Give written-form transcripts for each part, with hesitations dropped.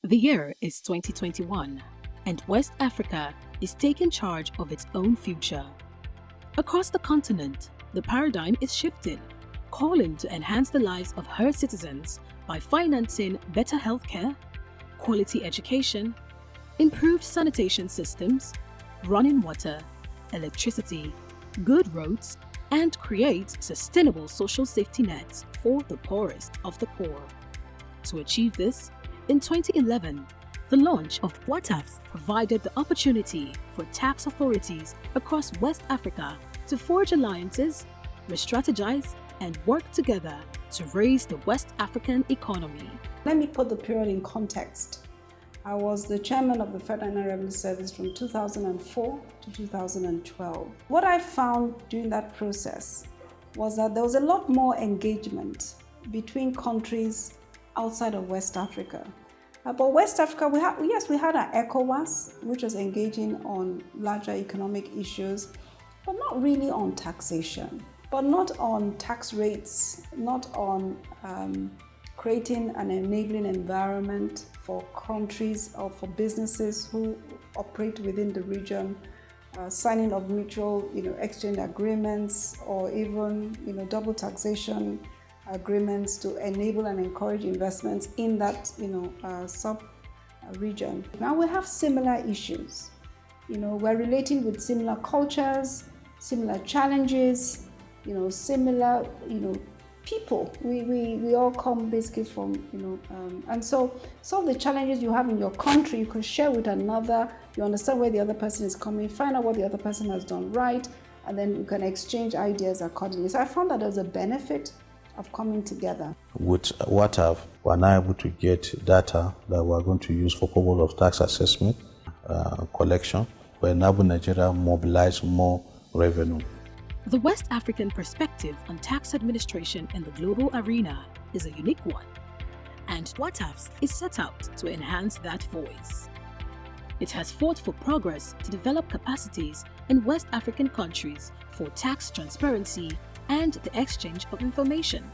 The year is 2021, and West Africa is taking charge of its own future. Across the continent, the paradigm is shifting, calling to enhance the lives of her citizens by financing better healthcare, quality education, improved sanitation systems, running water, electricity, good roads, and create sustainable social safety nets for the poorest of the poor. To achieve this, in 2011, the launch of Wataf provided the opportunity for tax authorities across West Africa to forge alliances, re-strategize, and work together to raise the West African economy. Let me put the period in context. I was the chairman of the Federal Inland Revenue Service from 2004 to 2012. What I found during that process was that there was a lot more engagement between countries outside of West Africa. But West Africa, we had our ECOWAS, which was engaging on larger economic issues, but not really on taxation, but not on tax rates, not on creating an enabling environment for countries or for businesses who operate within the region, signing of mutual exchange agreements, or even double taxation agreements to enable and encourage investments in that sub-region. Now we have similar issues. We're relating with similar cultures, similar challenges, similar people. We all come basically from and so some of the challenges you have in your country you can share with another. You understand where the other person is coming, find out what the other person has done right, and then you can exchange ideas accordingly. So I found that there's a benefit of coming together. With Wataf, we're now able to get data that we're going to use for purpose of tax assessment, collection, will enable Nigeria mobilize more revenue. The West African perspective on tax administration in the global arena is a unique one, and Wataf is set out to enhance that voice. It has fought for progress to develop capacities in West African countries for tax transparency and the exchange of information.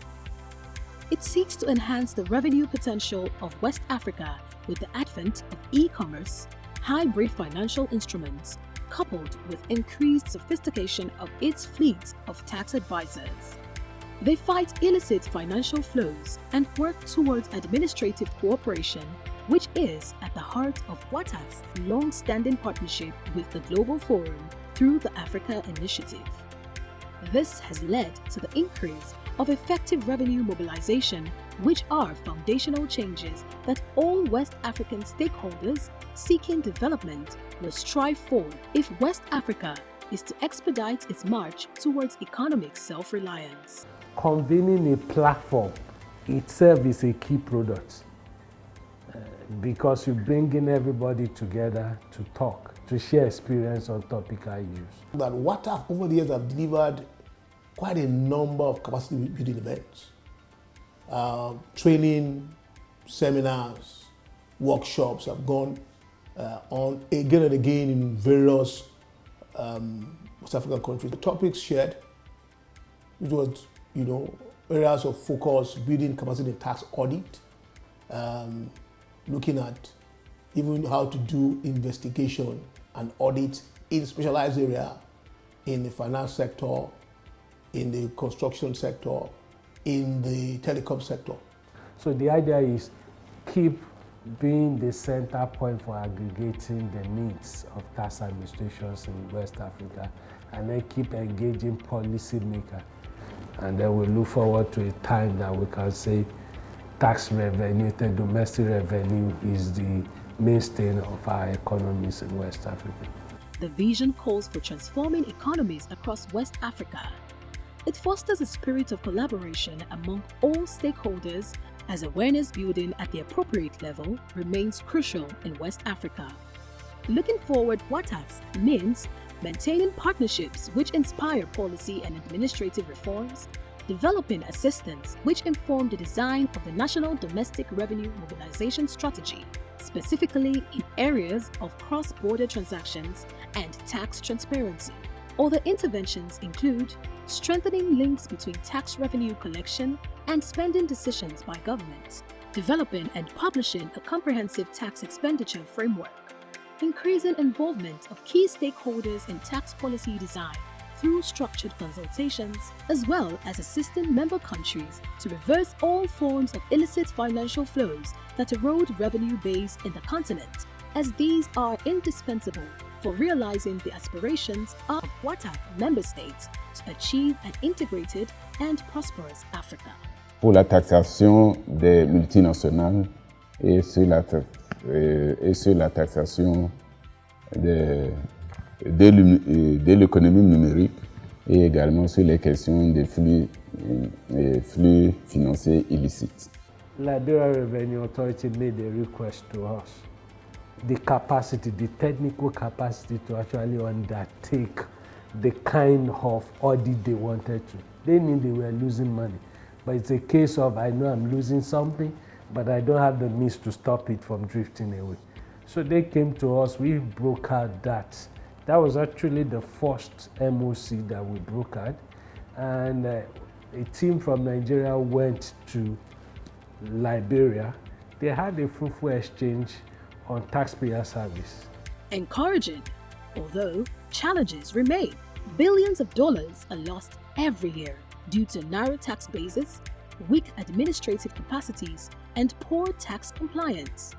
It seeks to enhance the revenue potential of West Africa with the advent of e-commerce, hybrid financial instruments, coupled with increased sophistication of its fleet of tax advisors. They fight illicit financial flows and work towards administrative cooperation, which is at the heart of Wataf's long-standing partnership with the Global Forum through the Africa Initiative. This has led to the increase of effective revenue mobilization, which are foundational changes that all West African stakeholders seeking development will strive for if West Africa is to expedite its march towards economic self-reliance. Convening a platform itself is a key product because you're bringing everybody together to talk, to share experience on topical issues. That Wataf over the years have delivered quite a number of capacity building events, training, seminars, workshops have gone on again and again in various West African countries. The topics shared, it was areas of focus, building capacity in tax audit, looking at even how to do investigation and audit in specialized area in the finance sector, in the construction sector, in the telecom sector. So the idea is keep being the center point for aggregating the needs of tax administrations in West Africa, and then keep engaging policymakers. And then we look forward to a time that we can say tax revenue, the domestic revenue is the mainstay of our economies in West Africa. The vision calls for transforming economies across West Africa. It fosters a spirit of collaboration among all stakeholders as awareness building at the appropriate level remains crucial in West Africa. Looking forward, Wataf means maintaining partnerships which inspire policy and administrative reforms, developing assistance which inform the design of the National Domestic Revenue Mobilization Strategy, specifically in areas of cross-border transactions and tax transparency. Other interventions include strengthening links between tax revenue collection and spending decisions by government, developing and publishing a comprehensive tax expenditure framework, increasing involvement of key stakeholders in tax policy design through structured consultations, as well as assisting member countries to reverse all forms of illicit financial flows that erode revenue base in the continent, as these are indispensable for realizing the aspirations of Wataf member states to achieve an integrated and prosperous Africa. Pour la taxation des multinationales et sur la taxation de l'économie numérique et également sur les questions des flux financiers illicites. Liberia Revenue Authority made a request to us. The capacity, the technical capacity to actually undertake the kind of audit they wanted to. They knew they were losing money, but it's a case of I know I'm losing something, but I don't have the means to stop it from drifting away. So they came to us, we brokered that. That was actually the first MOC that we brokered, and a team from Nigeria went to Liberia. They had a fruitful exchange on taxpayer service. Encouraging, although challenges remain. Billions of dollars are lost every year due to narrow tax bases, weak administrative capacities, and poor tax compliance.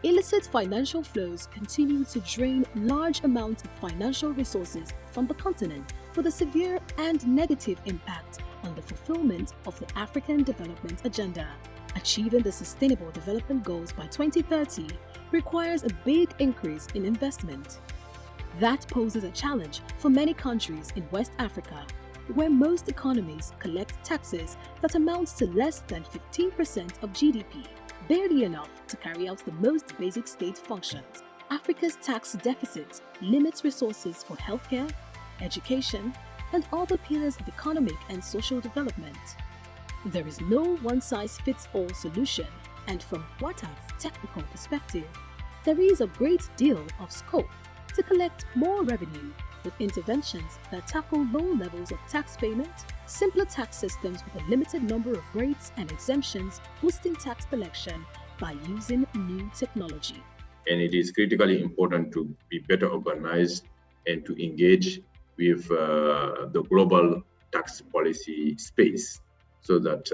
Illicit financial flows continue to drain large amounts of financial resources from the continent, with a severe and negative impact on the fulfillment of the African Development Agenda. Achieving the Sustainable Development Goals by 2030 requires a big increase in investment. That poses a challenge for many countries in West Africa, where most economies collect taxes that amount to less than 15% of GDP, barely enough to carry out the most basic state functions. Africa's tax deficit limits resources for healthcare, education, and other pillars of economic and social development. There is no one-size-fits-all solution, and from Wataf's technical perspective, there is a great deal of scope to collect more revenue with interventions that tackle low levels of tax payment, simpler tax systems with a limited number of rates and exemptions, boosting tax collection by using new technology. And it is critically important to be better organized and to engage with the global tax policy space, so that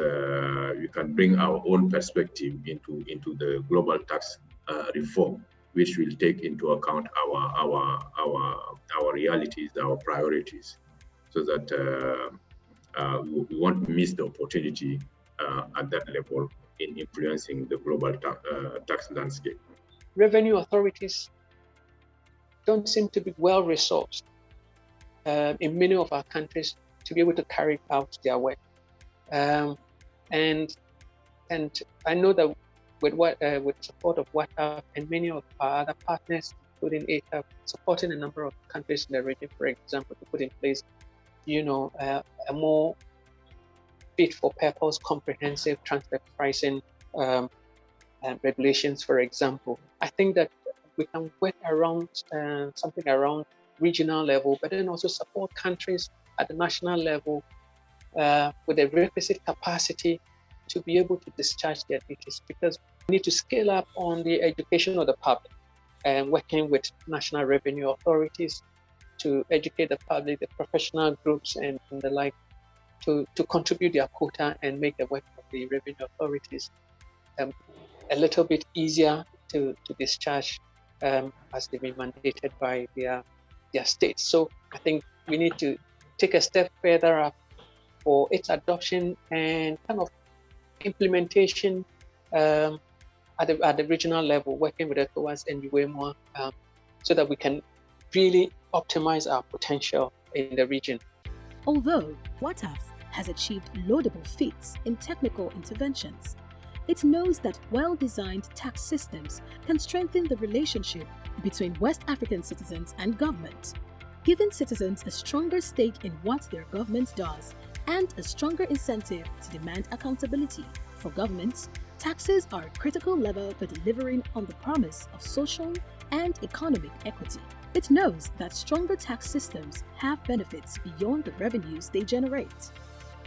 we can bring our own perspective into the global tax reform, which will take into account our realities, our priorities, so that we won't miss the opportunity at that level in influencing the global tax landscape. Revenue authorities don't seem to be well resourced in many of our countries to be able to carry out their work. And I know that with support of Wataf and many of our other partners, including ATAP, supporting a number of countries in the region, for example, to put in place, a more fit-for-purpose, comprehensive transfer pricing regulations, for example. I think that we can work around something around regional level, but then also support countries at the national level with the requisite capacity to be able to discharge their duties, because we need to scale up on the education of the public and working with national revenue authorities to educate the public, the professional groups and the like, to contribute their quota and make the work of the revenue authorities a little bit easier to discharge as they've been mandated by their states. So I think we need to take a step further up for its adoption and kind of implementation at the regional level, working with ECOWAS and UEMOA, so that we can really optimize our potential in the region. Although Wataf has achieved laudable feats in technical interventions, it knows that well-designed tax systems can strengthen the relationship between West African citizens and government, giving citizens a stronger stake in what their government does and a stronger incentive to demand accountability. For governments, taxes are a critical lever for delivering on the promise of social and economic equity. It knows that stronger tax systems have benefits beyond the revenues they generate.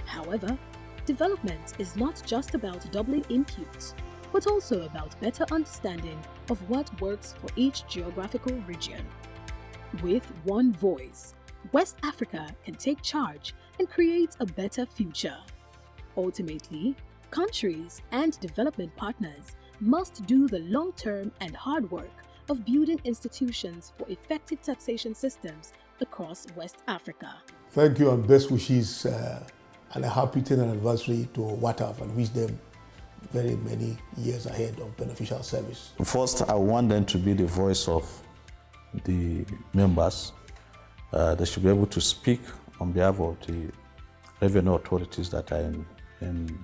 However, development is not just about doubling inputs but also about better understanding of what works for each geographical region. With one voice, West Africa can take charge and create a better future. Ultimately, countries and development partners must do the long-term and hard work of building institutions for effective taxation systems across West Africa. Thank you and best wishes and a happy 10th anniversary to Wataf, and wish them very many years ahead of beneficial service. First, I want them to be the voice of the members. They should be able to speak on behalf of the revenue authorities that are in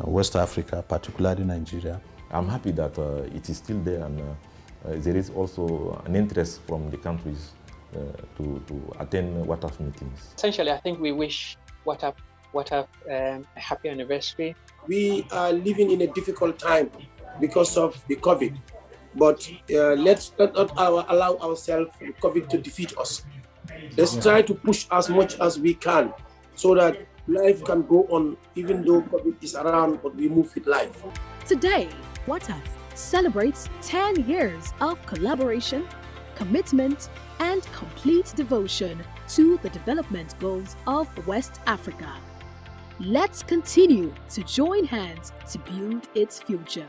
West Africa, particularly Nigeria. I'm happy that it is still there, and there is also an interest from the countries to attend Wataf meetings. Essentially, I think we wish Wataf a happy anniversary. We are living in a difficult time because of the COVID, but let's not allow ourselves COVID to defeat us. Let's try to push as much as we can so that life can go on, even though COVID is around, but we move with life. Today, Wataf celebrates 10 years of collaboration, commitment, and complete devotion to the development goals of West Africa. Let's continue to join hands to build its future.